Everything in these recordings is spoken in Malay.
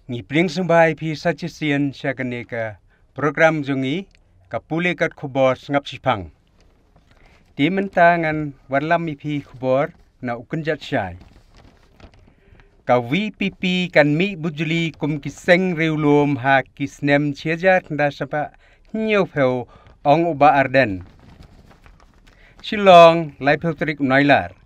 Ngi pring sumbai pi suggestion syakane ka program jungi ka pule kat khubor ngap sipang. Di mentangan warlam pi khubor na ukunjat syai. Ka VPP kan mi bujuli kum kiseng riulum ha kisnem chiajat nda sapa nyo pheu ong uba arden. Shillong Laipotrik Nailar.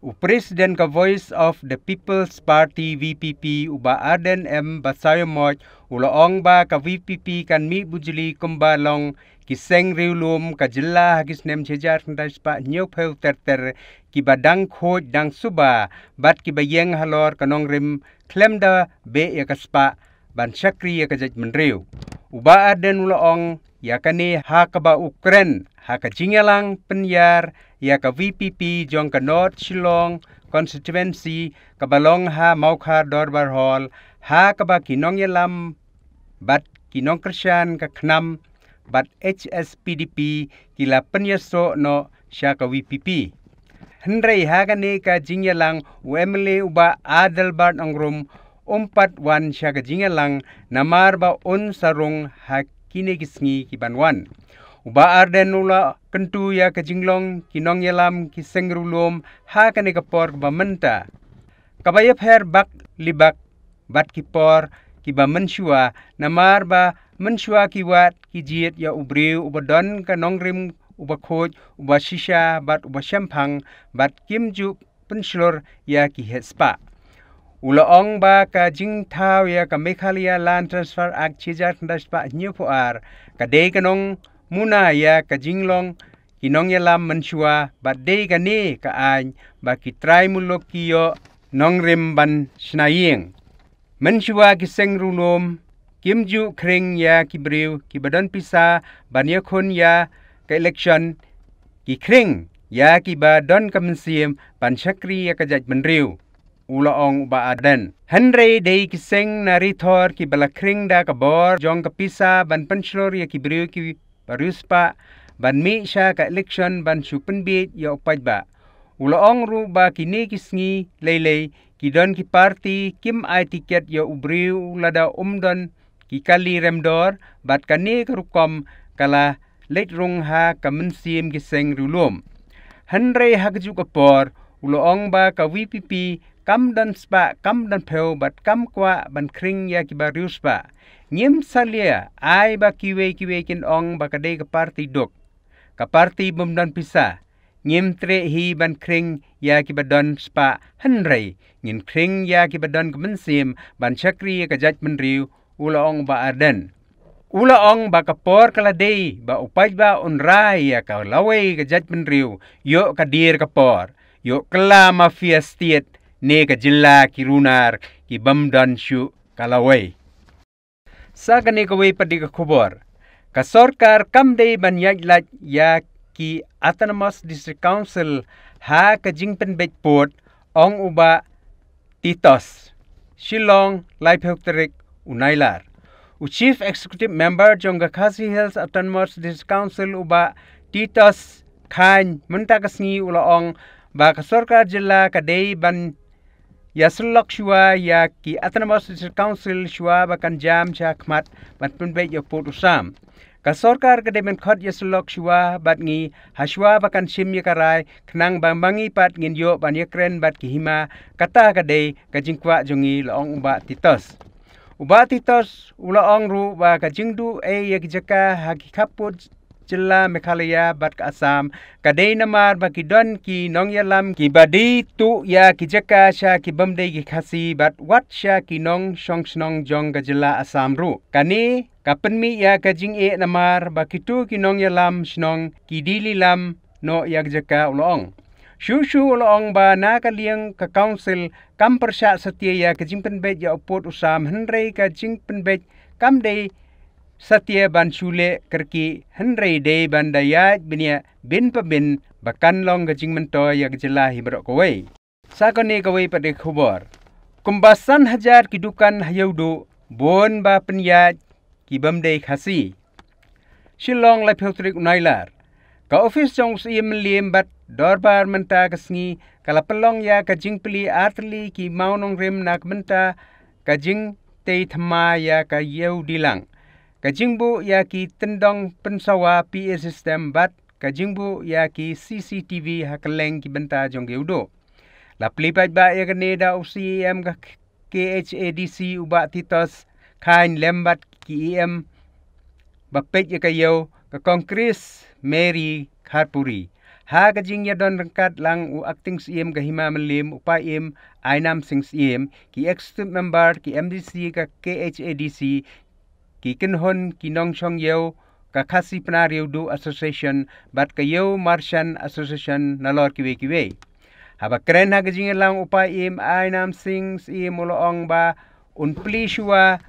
Presiden ka Voice of the People's Party VPP uba Arden M Basayomot ulaong ba ka VPP kan mi bujuli kumbalong kiseng riulum ka jilla kisnem chejar ndas pa nyopeu terter ki badang khoj dang suba bat ki bayeng halor kanong rim klemda be ya kaspa ban syakri ya kajaj menriu uba Arden ulaong ya kani ha ka ba Ukraine ha ka jingalang penyar ya ka VPP jong ka North Shillong constituency ka balong ha Maukha Dorbar Hall ha ka ba kinong yalam bat kinong Krisyan ka knam bat HSPDP kila penyaso no sya ka VPP hendrai ha ka ni ka jingalang UMLA uba Adelbart Angrum umpat wan sya ka jingalang namar ba un sarung ha kini kisngi kibanwan uba Arden ula kentu ya ke jinglong kinong yalam kiseng rulum ha kani kapor ba menta kabaya pher bak libak bat kipor kiba mensyua namar ba mensyua kiwat kijiet ya ubriu uba don kanong rim uba khoj uba shisha bat uba syampang bat kimju penslor ya ki hespa ulaong ba ka jingthaw ya ka Meghalaya Land Transfer Act chijar ndaspa nyupuar ka dei kanong muna ya ka jinglong kinong yalam mensyua bat dei kani ka an ba ki try mulok kiyo nong rim ban snaying mensyua kiseng rulum kimju kring ya kibriu ki badan pisa ban yakun ya ka election ki kring ya ki badan kamensiem ban syakri ya ka jaj menriu ulaong ba Aden henry dei kiseng narithor ki bala kring da ka bor jong ka pisa ban penslor ya kibriu ki Paruspa ban mi sya ka election ban supenbit ya upajba. Ulaong ru ba kini kisngi leilei kidon ki parti kim ai tiket ya ubriu lada umdon ki kali remdor bat kani kerukom kala letrung ha kamensim kiseng rulum. Henry ha keju kapor ulaong ba ka VPP kam dan spa kam dan peu bat kam kwa ban kring ya ki baruspa. Ngim salia ai ba kiwe kin ong ba kadai ka parti dok. Ka parti bumdan pisa. Ngim tre hi ban kring ya ki badon spa henry. Ngin kring ya ki badon kemensim ban syakri ya ka jaj menriu ulaong ba Arden. Ulaong ba kapor kaladei ba upaj ba unrai ya ka laway ka jaj menriu. Yo ka dir kapor. Yo kela mafia state ne ka jilla ki runar ki bamdan syu kalaway. Sa kani kaway padi ka khubor. Ka sorkar kamday banyaglat ya ki Autonomous District Council ha ka jingpen port ong uba Titos. Shillong Laipotrik Unailar. U Chief Executive Member jong ka Khasi Hills Autonomous District Council uba Titos Khan mentakasngi ulaong ba ka sorkar jilla kadai ban ya sulok shua ya ki Autonomous District Council shua bakan jam cha khmat bat punbet ya pot usam ka sorkar ka demen khot ya sulok shua bat ngi haswa bakan sim ya karai khnang bambangi pat ngin yo ban ya kren bat ki hima kata ka dei ka jingkwa jongi laong uba Titos ulaong ru ba ka jingdu ya ki jaka ha ki khaput jilla Meghalaya bat ka Assam kadai namar ba ki don ki nong yalam ki badi tu ya ki jaka sya ki bamdei ki Khasi bat wat sya ki nong shong snong jong ka jilla Assam ru kani kapenmi ya ka jing namar ba ki tu ki nong yalam snong ki dili lam no ya ki jaka ulaong shu ulaong ba na ka liang ka council kam persya setia ya ka jing penbet ya upot usam henry ka jing penbet kam dei Satya ban shule kerki henry day ban dayat binia bin pabin bakan long gajing mento ya gejela hibrok kawai. Sakoni kawai pada khubor. Kumbasan hajar ki dukan Iewduh bon ba Pyniaid ki bamdei Khasi. Shillong Laipotrik Unailar. Ka office jong si melim bat dorbar menta kasngi kala pelong ya kajing peli artli ki maunong rim nak menta kajing te thama ya ka Iewduh lang. Kajingbu ya ki tendong pensawa PA system bat kajingbu ya ki CCTV hakeleng ki benta jong Iewduh. Laplipat ba ya kaneda UCM ka KHADC uba titos kain lembat ki EM bapet ya kayo ka Kongres Mary Kharpuri. Ha kajing ya don rengkat lang u acting CM ka hima melim upa im ainam sing CM ki executive member ki MDC ka KHADC ki kinhon ki nongchong yau ka Khasi Iewduh Association bat kayo Martian Association nalor kiwe. Haba keren ha kajing lang upa im ainam sing CM uloong ba unpli shua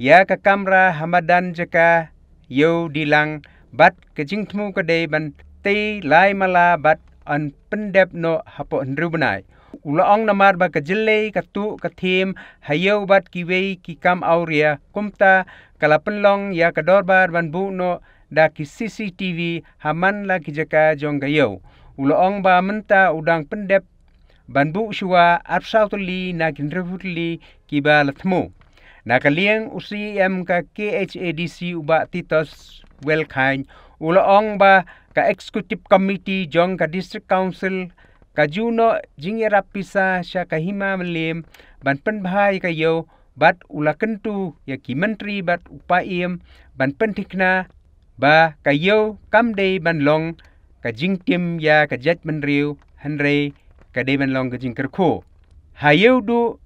ya ka kamra hamadan jaka Iewduh lang bat kajing temu kadai ban te lai mala bat an pendep no hapo hendrubenai. Ulaong namar ba kajele katu katim hayo bat kiwei ki kam auria kumta kalapenlong ya kadorbar ban bu no da ki CCTV haman la ki jaka jong gayo. Ulaong ba menta udang pendep ban bu shua absautuli na kinrefutli ki ba latmu. Nakaliang UCM ka KHADC uba titos welkain ulaong ba ka executive committee jong ka district council ka juno jingira pisa siya kahima melim ban penbahai kayo bat ula kentu ya ki menteri bat upaim ban pentikna ba kayo kamdei ban long ka jingtim ya ka judgment riu henry ka dei ban long ka jingkerko Iewduh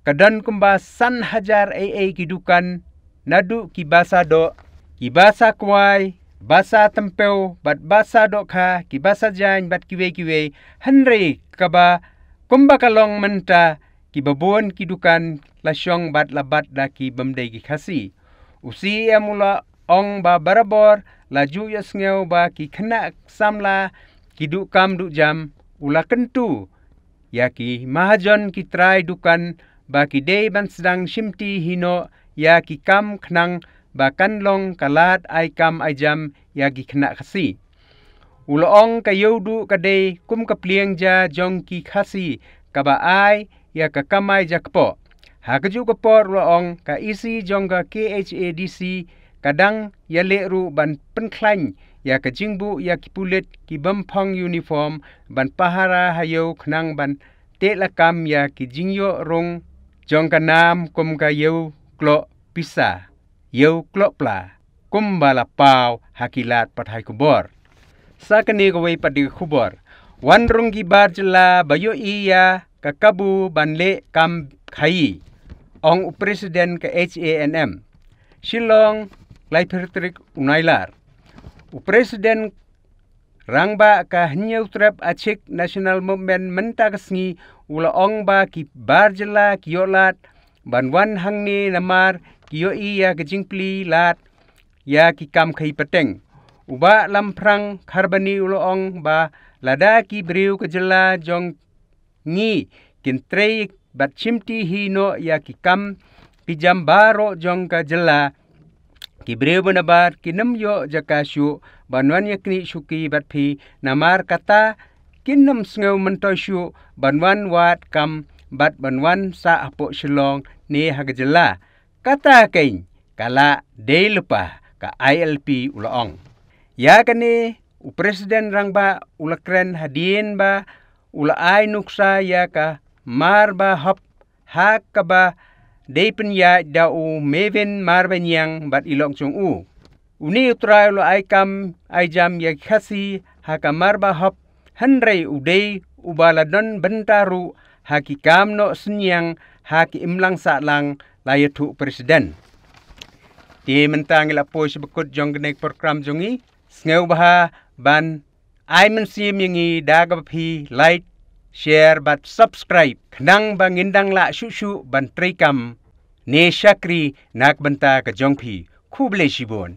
kadan kumba san hajar ki dukan nadu ki basa do ki basa kwai basa tempeu bat basa do kha ki basa jain bat kiwe henry kaba kumba kalong menta ki babon ki dukan lasyong bat labat da ki bamdai ki Khasi usi amula ong ba barabor laju ya sngeu ba ki khna samla ki dukam du jam ula kentu ya ki mahajon ki trai dukan ba ki dei ban sedang shimti hino ya ki kam khnang ba kanlong kalat ai kam ai jam ya ki khna Khasi. Uloong ka Iewduh ka dei kum ka plieng ja jong ki Khasi ka ba ai ya ka kamai ja kepo. Ha kaju kepor uloong ka isi jong ka KHADC kadang ya leru ban penklain ya ka jingbu ya ki pulit ki bempong uniform ban pahara hayo khnang ban te lakam ya ki jingyo rong jong ka nam kum ka Iewduh klo pisa Iewduh klo pla kum bala pau hakilat pathai kubor sakani ko wei padi kubor wan rong ki bar jela bayo iya ka kabu banle kam khai ong presiden ka HANM Shillong Laiphertrik unailar presiden rangba ka hnyau trap achik national movement menta kasngi ula ong ba ki barjela kiolat banwan hangni namar kio iya kejingpli lat ya ki kam khai peteng uba lamprang kharbani ula ong ba lada ki briu kejela jong ngi kintrei bat chimti hino ya ki kam pijam baro jong ka jela ki briu benabar kinem yo jakasyu banwan yakni syuki bat phi namar kata kinam sngeu mentosyu banwan wat kam bat banwan sa apo Shillong ni hagajela kata kain kala dei lepa ka ILP ulaong ya kani presiden rangba ulakren hadien ba ula ai nuksa ya ka mar ba hop ha ka ba dei penya da u meven mar benyang bat ilong chung u uni utrai lo ai kam ai jam ya Khasi ha ka mar ba hop henry udei ubaladon bentaru haki kamno senyang haki imlang saklang layatu presiden. Di mentang ila po sebekut jong genek program jongi ngeu baha ban ai mensim yangi dagapi like share bat subscribe knang bangindang la shushu ban trikam ne syakri nak benta ke jongpi kuble shibon.